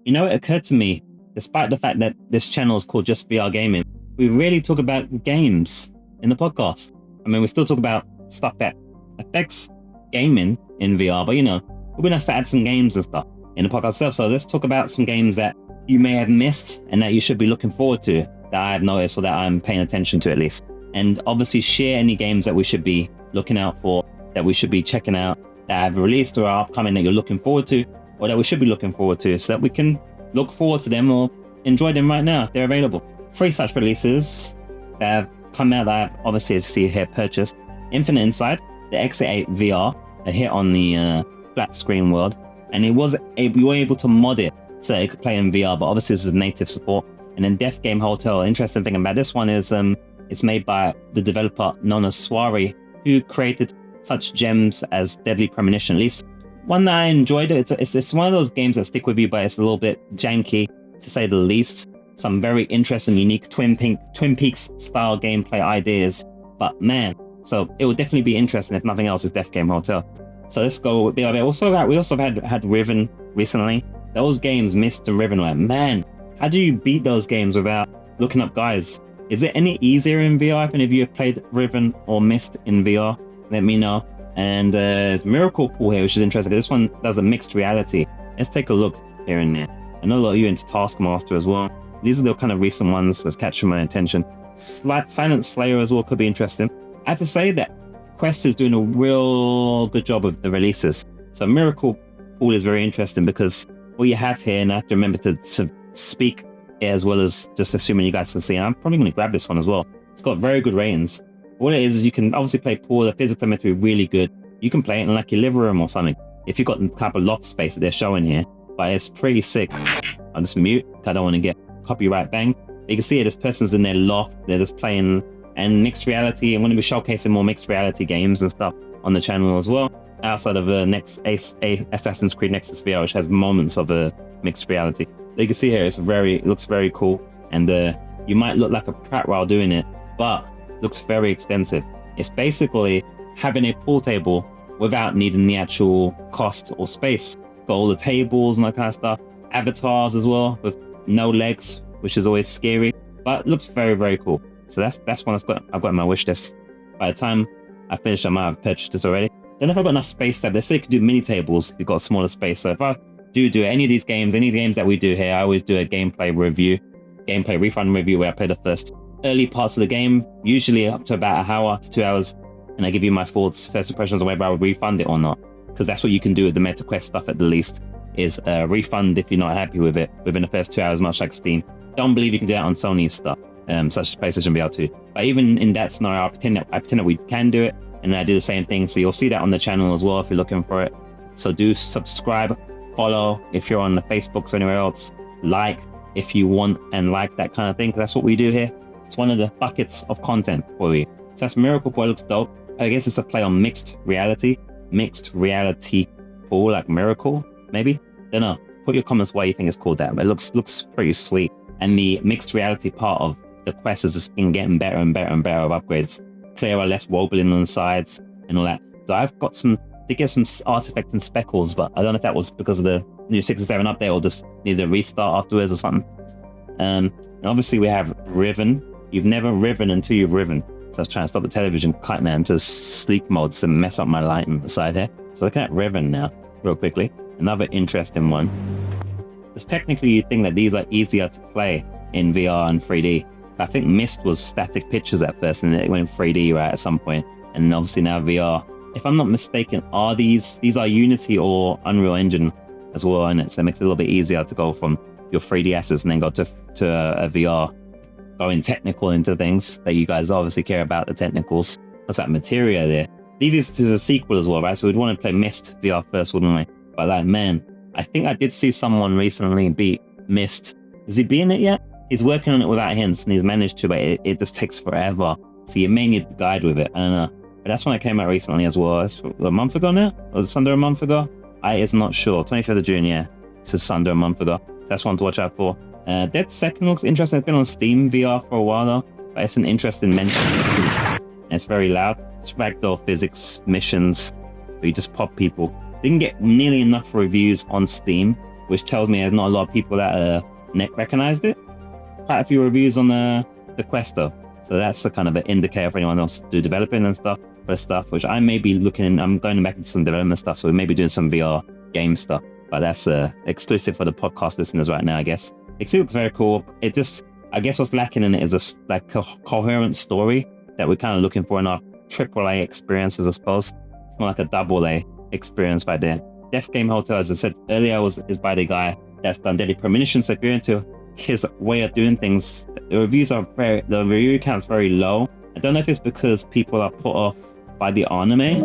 You know, it occurred to me, despite the fact that this channel is called JustVRGaming, we rarely talk about games in the podcast. I mean, we still talk about stuff that affects gaming in VR, but you know, it would be nice to add some games and stuff in the podcast itself. So let's talk about some games that you may have missed and that you should be looking forward to, that I've noticed or that I'm paying attention to at least. And obviously share any games that we should be looking out for, that we should be checking out, that have released or are upcoming that you're looking forward to, or that we should be looking forward to, so that we can look forward to them or enjoy them right now if they're available. 3 such releases that have come out that I've obviously, as you see here, purchased. Infinite Inside, the X8 VR, a hit on the flat screen world, and we were able to mod it so that it could play in VR, but obviously this is native support. And then Death Game Hotel, interesting thing about this one is it's made by the developer known as Swari, who created such gems as Deadly Premonition. At least one that I enjoyed. It's one of those games that stick with you, but it's a little bit janky to say the least. Some very interesting, unique Twin Peaks style gameplay ideas, but man, so it would definitely be interesting if nothing else is Death Game Hotel. So let's go with the other. We also had Riven recently. Those games, Myst and Riven, like man, how do you beat those games without looking up guys? Is it any easier in VR? If any of you have played Riven or Myst in VR, let me know. And there's Miracle Pool here, which is interesting. This one does a mixed reality. Let's take a look here and there. I know a lot of you into Taskmaster as well. These are the kind of recent ones that's catching my attention. Silent Slayer as well could be interesting. I have to say that Quest is doing a real good job of the releases. So Miracle Pool is very interesting because what you have here, and I have to remember to speak it as well as just assuming you guys can see. I'm probably going to grab this one as well. It's got very good ratings. What it is you can obviously play pool. The physics are meant to be really good. You can play it in like your living room or something if you've got the type of loft space that they're showing here. But it's pretty sick. I'll just mute because I don't want to get copyright bang. You can see it, this person's in their loft. They're just playing and mixed reality. I'm going to be showcasing more mixed reality games and stuff on the channel as well. Outside of Assassin's Creed Nexus VR, which has moments of a mixed reality. You can see here, it looks very cool, and you might look like a prat while doing it, but looks very extensive. It's basically having a pool table without needing the actual cost or space. Got all the tables and that kind of stuff. Avatars as well with no legs, which is always scary, but looks very, very cool. So that's one I've got in my wish list. By the time I finish, I might have purchased this already. Don't know if I've got enough space there. They say you can do mini tables if you've got a smaller space. So if I do any of these games, any games that we do here, I always do a gameplay refund review where I play the first early parts of the game, usually up to about an hour to 2 hours, and I give you my thoughts, first impressions on whether I would refund it or not, because that's what you can do with the MetaQuest stuff at the least, is refund if you're not happy with it within the first 2 hours, much like Steam. Don't believe you can do that on Sony's stuff, such as PlayStation VR 2. But even in that scenario, I pretend that we can do it, and I do the same thing. So you'll see that on the channel as well if you're looking for it. So do subscribe, follow if you're on the Facebooks or anywhere else, like if you want and like that kind of thing, because that's what we do here. It's one of the buckets of content for you. So that's Miracle Pool. It looks dope. I guess it's a play on mixed reality pool, like Miracle, maybe. Don't know. Put your comments why you think it's called that, but it looks pretty sweet. And the mixed reality part of the quest has just been getting better and better and better with upgrades. Clearer, less wobbling on the sides and all that. So I've got some artifact and speckles, but I don't know if that was because of the new 6 and 7 update or just needed a restart afterwards or something. And obviously we have Riven. You've never riven until you've riven. So I was trying to stop the television cutting that into sleek mode to mess up my lighting beside here. So looking at Riven now, real quickly. Another interesting one. Because technically you'd think that these are easier to play in VR and 3D. I think Myst was static pictures at first and it went 3D right at some point. And obviously now VR. If I'm not mistaken, these are Unity or Unreal Engine as well in it. So it makes it a little bit easier to go from your 3D assets and then go to a VR. Going technical into things that you guys obviously care about, the technicals. What's that materia there? This is a sequel as well, right? So we'd want to play Myst VR first, wouldn't we? But like, man, I think I did see someone recently beat Myst. Is he beating it yet? He's working on it without hints and he's managed to, but it just takes forever. So you may need to guide with it. I don't know. But that's when it came out recently as well. It's a month ago now? Or was it under a month ago? I is not sure. 25th of June, yeah. It's just under a month ago. So that's one to watch out for. Dead Second looks interesting. It's been on Steam VR for a while though. But it's an interesting mention. And it's very loud. It's ragdoll physics missions where you just pop people. Didn't get nearly enough reviews on Steam which tells me there's not a lot of people that recognized it. Quite a few reviews on the Quest though, so that's a kind of an indicator for anyone else to do developing and stuff for stuff, which I may be looking. I'm going back into some development stuff, so we may be doing some VR game stuff, but that's exclusive for the podcast listeners right now, I guess. It looks very cool. It just, I guess what's lacking in it is a coherent story that we're kind of looking for in our AAA experiences, I suppose. It's more like a AA experience right there. Death Game Hotel, as I said earlier, is by the guy that's done Deadly Premonition. So if you're into his way of doing things, the review count's very low. I don't know if it's because people are put off by the anime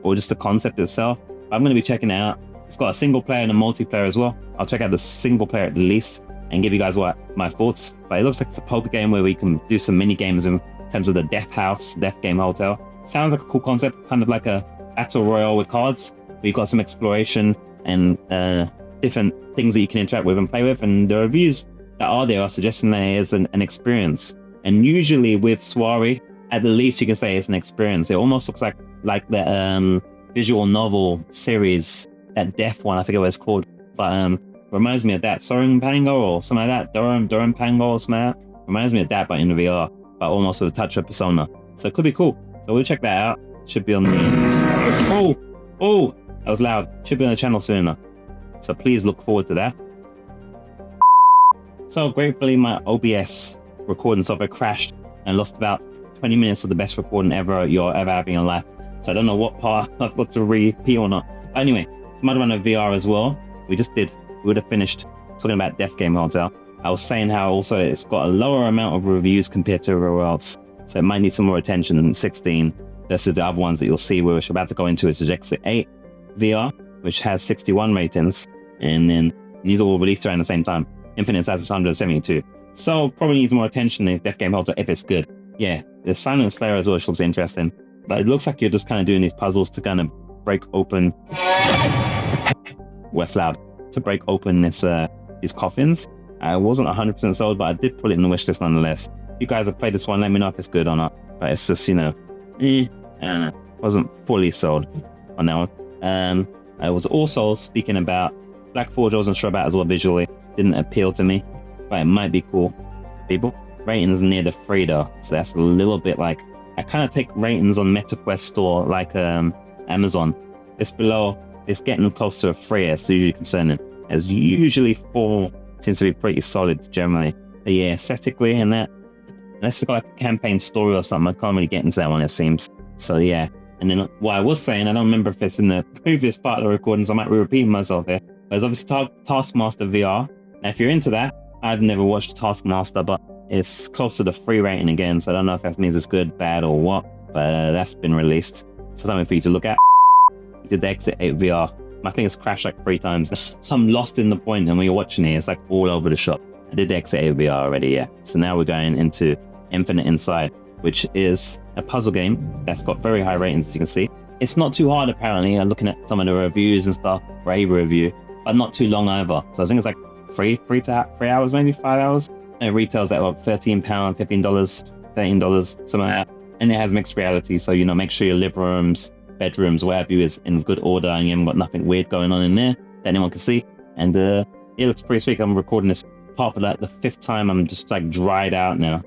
or just the concept itself. But I'm going to be checking it out. It's got a single player and a multiplayer as well. I'll check out the single player at the least and give you guys my thoughts. But it looks like it's a poker game where we can do some mini games in terms of the Death Game Hotel. Sounds like a cool concept, kind of like a battle royale with cards. We've got some exploration and different things that you can interact with and play with. And the reviews that are there are suggesting that it is an experience. And usually with Soiree, at the least you can say it's an experience. It almost looks like the visual novel series, that Death one, I forget what it's called, but reminds me of that. Soaring Pango or something like that. Durham Pango or something like that. Reminds me of that, but in VR, but almost with a touch of Persona. So it could be cool. So we'll check that out. Should be on the... Oh, that was loud. Should be on the channel soon enough. So please look forward to that. So gratefully, my OBS recording software crashed and lost about 20 minutes of the best recording you're ever having in life. So I don't know what part I've got to repeat or not. But anyway, it's Mud Runner VR as well. We would have finished talking about Death Game Hotel. I was saying how also it's got a lower amount of reviews compared to everywhere else. So it might need some more attention than 16 versus the other ones that you'll see, which we're about to go into, is Exit 8 VR, which has 61 ratings. And then these are all released around the same time. Infinite Assassin's 172. So probably needs more attention in Death Game Hotel if it's good. Yeah, there's Silent Slayer as well, which looks interesting. But it looks like you're just kind of doing these puzzles to kind of break open... West Loud. To break open these coffins. I wasn't 100% sold, but I did put it in the wishlist nonetheless. If you guys have played this one, let me know if it's good or not. But it's just, I don't know. Wasn't fully sold on that one. I was also speaking about Black Forge. I wasn't sure about as well visually. Didn't appeal to me, but it might be cool. People, ratings near the 3 though, so that's a little bit like, I kind of take ratings on MetaQuest store like Amazon. It's below, it's getting close to a 3. It's usually concerning, as usually 4 seems to be pretty solid generally. But yeah, aesthetically and that, unless it's got like a campaign story or something, I can't really get into that one, it seems. So yeah, and then what I was saying, I don't remember if it's in the previous part of the recording, so I might be repeating myself here, but it's obviously Taskmaster VR. Now if you're into that, I've never watched Taskmaster, but it's close to the 3 rating again, so I don't know if that means it's good, bad, or what, but that's been released. So something for you to look at. We did the Exit 8 VR. My thing has crashed like 3 times. So I'm lost in the point, and when you're watching it, it's like all over the shop. I did the Exit 8 VR already, yeah. So now we're going into Infinite Inside, which is a puzzle game that's got very high ratings, as you can see. It's not too hard, apparently. I'm looking at some of the reviews and stuff, rave review, but not too long either. So I think it's like 3 hours, maybe 5 hours. And it retails at about £13, $15, $13, something like that. And it has mixed reality, so make sure your living rooms, bedrooms, whatever you is in good order, and you haven't got nothing weird going on in there that anyone can see. And it looks pretty sweet. I'm recording this part for like the 5th time. I'm just like dried out now.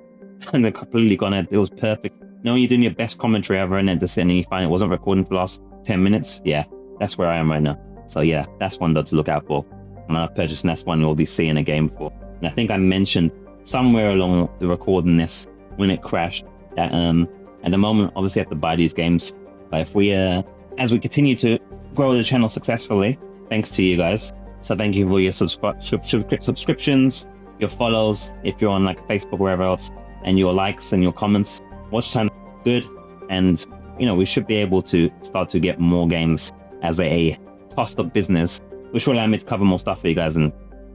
And they're completely gone. It was perfect. When you're doing your best commentary ever and then you find it wasn't recording for the last 10 minutes. Yeah, that's where I am right now. So yeah, that's one to look out for. I'm gonna purchase, and that's one you'll be seeing a game for. And I think I mentioned somewhere along the recording this when it crashed that at the moment obviously I have to buy these games. But if we as we continue to grow the channel successfully, thanks to you guys. So thank you for your subscriptions, your follows, if you're on like Facebook or wherever else, and your likes and your comments. Watch time good, and we should be able to start to get more games as a cost of business, which will allow me to cover more stuff for you guys and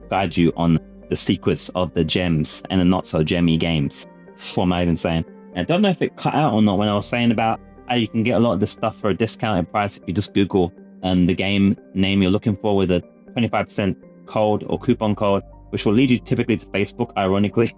guide you on the secrets of the gems and the not so gemmy games. What am I even saying? I don't know if it cut out or not when I was saying about how you can get a lot of this stuff for a discounted price if you just Google the game name you're looking for with a 25% code or coupon code, which will lead you typically to Facebook, ironically,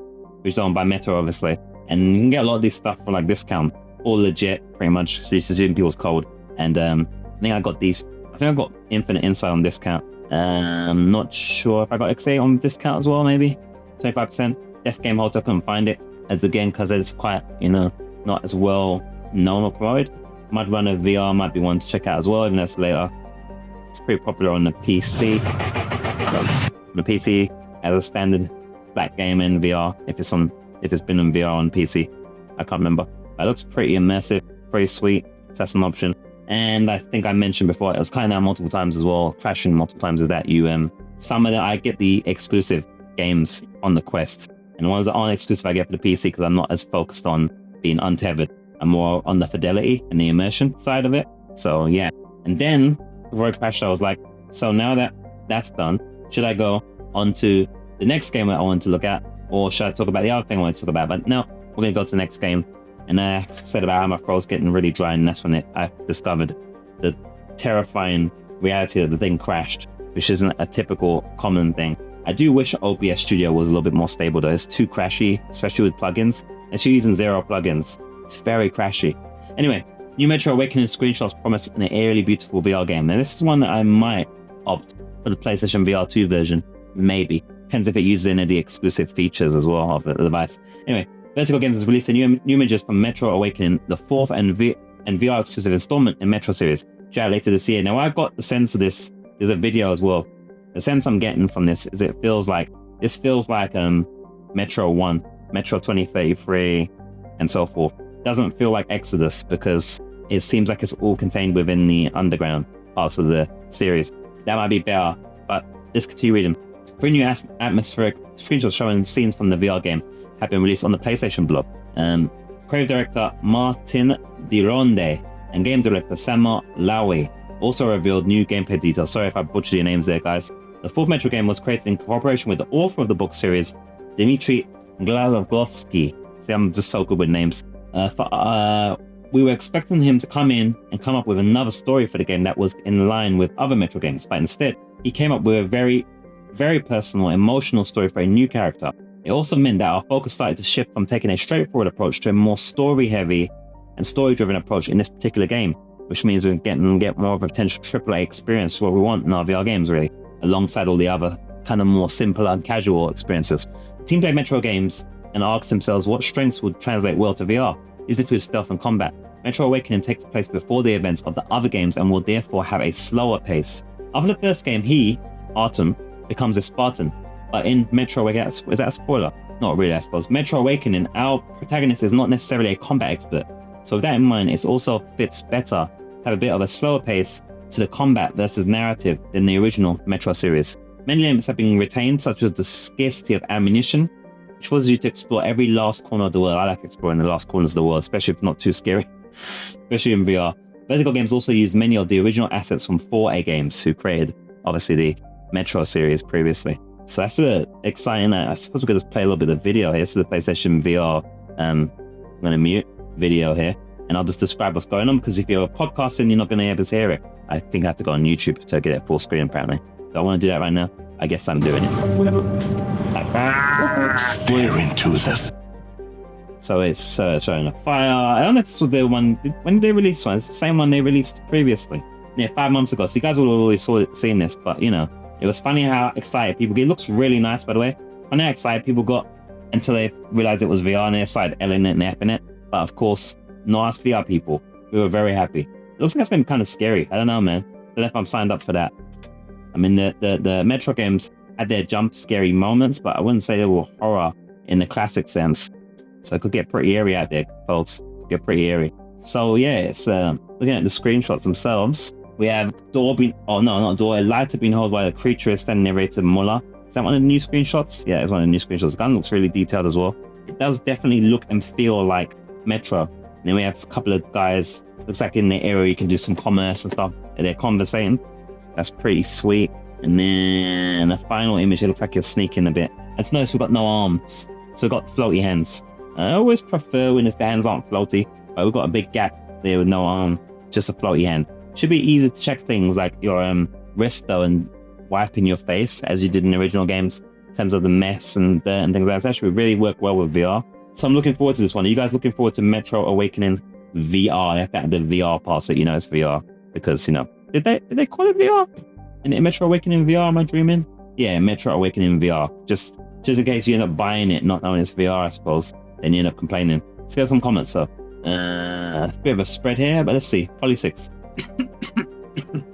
which is owned by Meta, obviously. And you can get a lot of this stuff for like discount, all legit, pretty much. So you just using people's code. And I think I got Infinite Insight on discount. Not sure if I got XA on discount as well, maybe 25%. Def Game Holder, couldn't find it. As again, because it's quite, not as well known or promoted. Mud Runner VR might be one to check out as well, even though it's later. It's pretty popular on the PC. So, on the PC, as a standard black game in VR, if it's been in VR on PC, I can't remember. But it looks pretty immersive, pretty sweet. So that's an option. And I think I mentioned before, it was kind of multiple times as well, crashing multiple times, is that some of them, I get the exclusive games on the Quest. And the ones that aren't exclusive, I get for the PC because I'm not as focused on being untethered. I'm more on the fidelity and the immersion side of it. So yeah. And then, before it crashed, I was like, so now that that's done, should I go on to the next game that I want to look at? Or should I talk about the other thing I want to talk about? But no, we're going to go to the next game. And I said about how my throat's getting really dry, and that's when I discovered the terrifying reality that the thing crashed, which isn't a typical common thing. I do wish OBS Studio was a little bit more stable though. It's too crashy, especially with plugins. And she's using 0 plugins. It's very crashy. Anyway, new Metro Awakening screenshots promise an eerily beautiful VR game. Now this is one that I might opt for the PlayStation VR 2 version. Maybe. Depends if it uses any of the exclusive features as well of the device. Anyway, Vertical Games has released new images from Metro Awakening, the 4th and VR exclusive installment in Metro series, due out later this year. Now I got the sense of this, there's a video as well. The sense I'm getting from this is it feels like Metro 1, Metro 2033, and so forth. Doesn't feel like Exodus because it seems like it's all contained within the underground parts of the series. That might be better, but let's continue reading. 3 new atmospheric screenshots showing scenes from the VR game have been released on the PlayStation blog. Creative director Martin Dironde and game director Sama Lawi also revealed new gameplay details. Sorry if I butchered your names there, guys. The 4th Metro game was created in cooperation with the author of the book series, Dmitry Glazovsky. See, I'm just so good with names. We were expecting him to come in and come up with another story for the game that was in line with other Metro games, but instead, he came up with a very, very personal, emotional story for a new character. It also meant that our focus started to shift from taking a straightforward approach to a more story-heavy and story-driven approach in this particular game, which means we're getting more of a potential AAA experience, what we want in our VR games, really, alongside all the other kind of more simple and casual experiences. The team played Metro games and asked themselves what strengths would translate well to VR. These include stealth and combat. Metro Awakening takes place before the events of the other games and will therefore have a slower pace. After the first game, he, Artem, becomes a Spartan. But in Metro Awakening, is that a spoiler? Not really, I suppose. Metro Awakening, our protagonist is not necessarily a combat expert. So with that in mind, it also fits better to have a bit of a slower pace to the combat versus narrative than the original Metro series. Many elements have been retained, such as the scarcity of ammunition, which forces you to explore every last corner of the world. I like exploring the last corners of the world, especially if it's not too scary, especially in VR. Vertical Games also used many of the original assets from 4A Games, who created, obviously, the Metro series previously. So that's exciting. I suppose we could just play a little bit of video here. This is the PlayStation VR. I'm going to mute video here, and I'll just describe what's going on, because if you're podcasting, you're not going to be able to hear it. I think I have to go on YouTube to get it full screen, apparently. Do I want to do that right now? I guess I'm doing it. Stare into the... So it's showing a fire. I don't know if this was the one... When did they release one? It's the same one they released previously. Yeah, 5 months ago. So you guys will have already seen this, but, it was funny how excited people get. It looks really nice, by the way. Funny how excited people got until they realized it was VR and they started L'ing it and F'ing it. But of course, not us VR people. We were very happy. It looks like it's going to be kind of scary. I don't know, man. Don't know if I'm signed up for that. I mean, the Metro games had their jump scary moments, but I wouldn't say they were horror in the classic sense. So it could get pretty eerie out there, folks. It could get pretty eerie. So yeah, it's looking at the screenshots themselves. We have door being, oh no, not door, a lighter being held by the creature standing narrator Mullah. Is that one of the new screenshots? Yeah, it's one of the new screenshots. The gun looks really detailed as well. It does definitely look and feel like Metro. And then we have a couple of guys, looks like in the area you can do some commerce and stuff. They're conversating. That's pretty sweet. And then the final image, it looks like you're sneaking a bit. Let's notice we've got no arms. So we've got floaty hands. I always prefer when the hands aren't floaty, but we've got a big gap there with no arm, just a floaty hand. Should be easy to check things like your wrist though, and wiping your face as you did in the original games in terms of the mess and dirt and things like that. That should really work well with VR. So I'm looking forward to this one. Are you guys looking forward to Metro Awakening VR? They have to add the VR part so it's VR, because did they call it VR? And Metro Awakening VR, am I dreaming? Yeah, Metro Awakening VR. Just in case you end up buying it, not knowing it's VR, I suppose, then you end up complaining. Let's get some comments, so. It's a bit of a spread here, but let's see. Poly 6.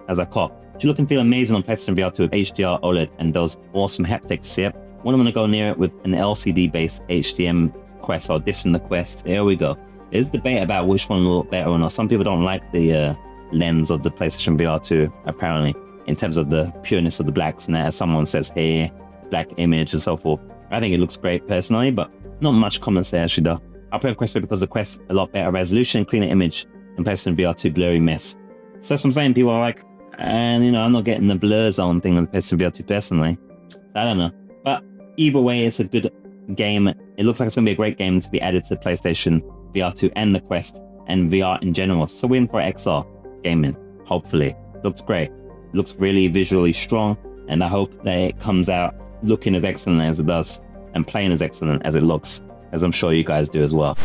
As I cough. Should look and feel amazing on PlayStation VR 2 with HDR OLED and those awesome haptics, yep. When I'm going to go near it with an LCD-based HDM Quest or dissing the Quest. There we go. There's debate about which one will look better or not. Some people don't like the lens of the PlayStation VR 2, apparently, in terms of the pureness of the blacks and that, as someone says here, black image and so forth. I think it looks great personally, but not much comments there actually though. I prefer Quest because the Quest a lot better resolution and cleaner image than PlayStation VR 2 blurry mess. So that's what I'm saying. People are like, and I'm not getting the blur zone thing on PlayStation VR 2 personally. So I don't know. But either way, it's a good game. It looks like it's going to be a great game to be added to PlayStation VR 2 and the Quest and VR in general. So we're in for XR gaming, hopefully. Looks great. Looks really visually strong. And I hope that it comes out looking as excellent as it does and playing as excellent as it looks, as I'm sure you guys do as well.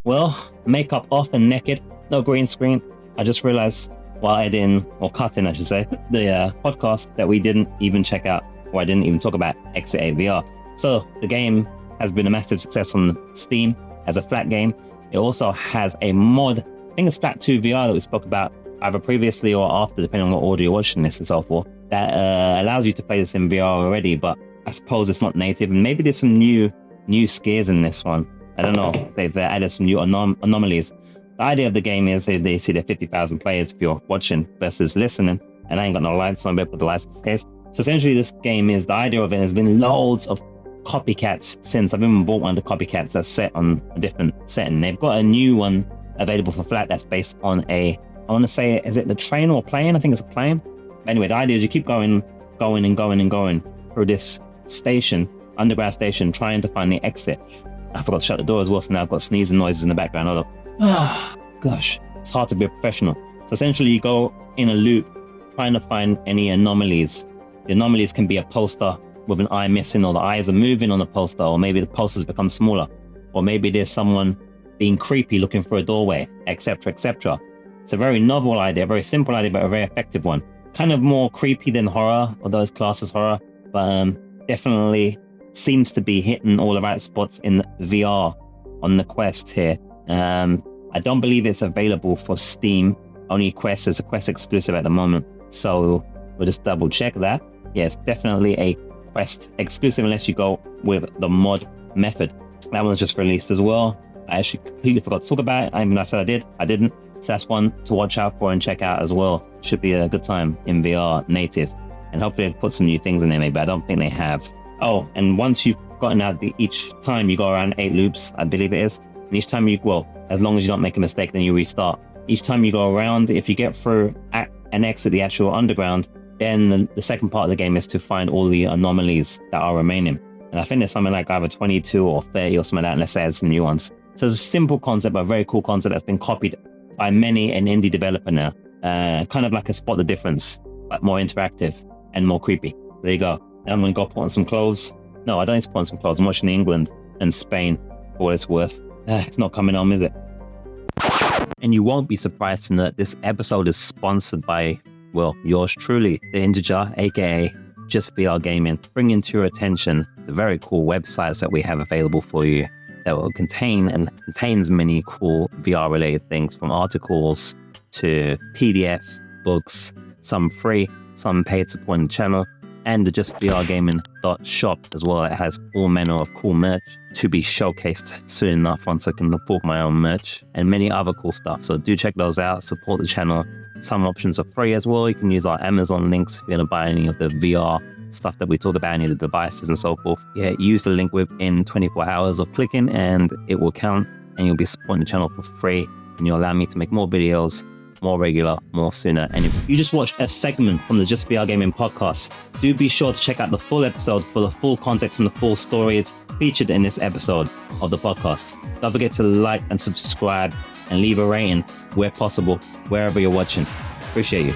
Well, makeup off and naked, no green screen. I just realized while editing, or cutting I should say, the podcast that we didn't even check out, or I didn't even talk about Exit 8 VR. So the game has been a massive success on Steam as a flat game. It also has a mod, I think it's Flat 2 VR that we spoke about either previously or after, depending on what order you're watching this and so forth, that allows you to play this in VR already, but I suppose it's not native, and maybe there's some new scares in this one. I don't know. They've added some new anomalies. The idea of the game is they see the 50,000 players if you're watching versus listening, and I ain't got no lights, so I'm able to put the lights in this case. So essentially this game is, the idea of it has been loads of copycats since. I've even bought one of the copycats that's set on a different setting. They've got a new one available for flat that's based on I want to say, is it the train or plane? I think it's a plane. Anyway, the idea is you keep going through this station, underground station, trying to find the exit. I forgot to shut the door as well, so now I've got sneezing noises in the background. Hold up. Oh, gosh, it's hard to be a professional. So essentially you go in a loop trying to find any anomalies. The anomalies can be a poster with an eye missing, or the eyes are moving on the poster, or maybe the posters become smaller, or maybe there's someone being creepy looking for a doorway, etc., etc. It's a very novel idea, a very simple idea, but a very effective one. Kind of more creepy than horror, although it's classed as horror, but definitely seems to be hitting all the right spots in VR on the Quest here. I don't believe it's available for Steam. Only Quest is a Quest exclusive at the moment, so we'll just double check that. Yes, definitely a Quest exclusive unless you go with the mod method. That one's just released as well. I actually completely forgot to talk about it. I mean, I said I didn't. So that's one to watch out for and check out as well. Should be a good time in VR native, and hopefully they'll put some new things in there maybe. I don't think they have. Oh, and once you've gotten out, each time you go around 8 loops, I believe it is. And each time as long as you don't make a mistake, then you restart. Each time you go around, if you get through and exit the actual underground, then the second part of the game is to find all the anomalies that are remaining. And I think there's something like either 22 or 30 or something like that, unless they add some new ones. So it's a simple concept, but a very cool concept that's been copied by many an indie developer now. Kind of like a Spot the Difference, but more interactive and more creepy. There you go. Now I'm going to go put on some clothes. No, I don't need to put on some clothes. I'm watching England and Spain for what it's worth. It's not coming home, is it? And you won't be surprised to know that this episode is sponsored by, well, yours truly, the Integer, aka JustVRGaming, bringing to your attention the very cool websites that we have available for you that will contains many cool VR related things, from articles to PDFs, books, some free, some paid supporting the channel, and the JustVRGaming.shop as well. It has all manner of cool merch to be showcased soon enough once I can afford my own merch, and many other cool stuff. So do check those out, support the channel. Some options are free as well. You can use our Amazon links if you're going to buy any of the VR stuff that we talk about, any of the devices and so forth. Yeah, use the link within 24 hours of clicking and it will count, and you'll be supporting the channel for free, and you'll allow me to make more videos, more regular, more sooner. And if you just watched a segment from the Just VR Gaming podcast, do be sure to check out the full episode for the full context and the full stories featured in this episode of the podcast. Don't forget to like and subscribe and leave a rating where possible, wherever you're watching. Appreciate you.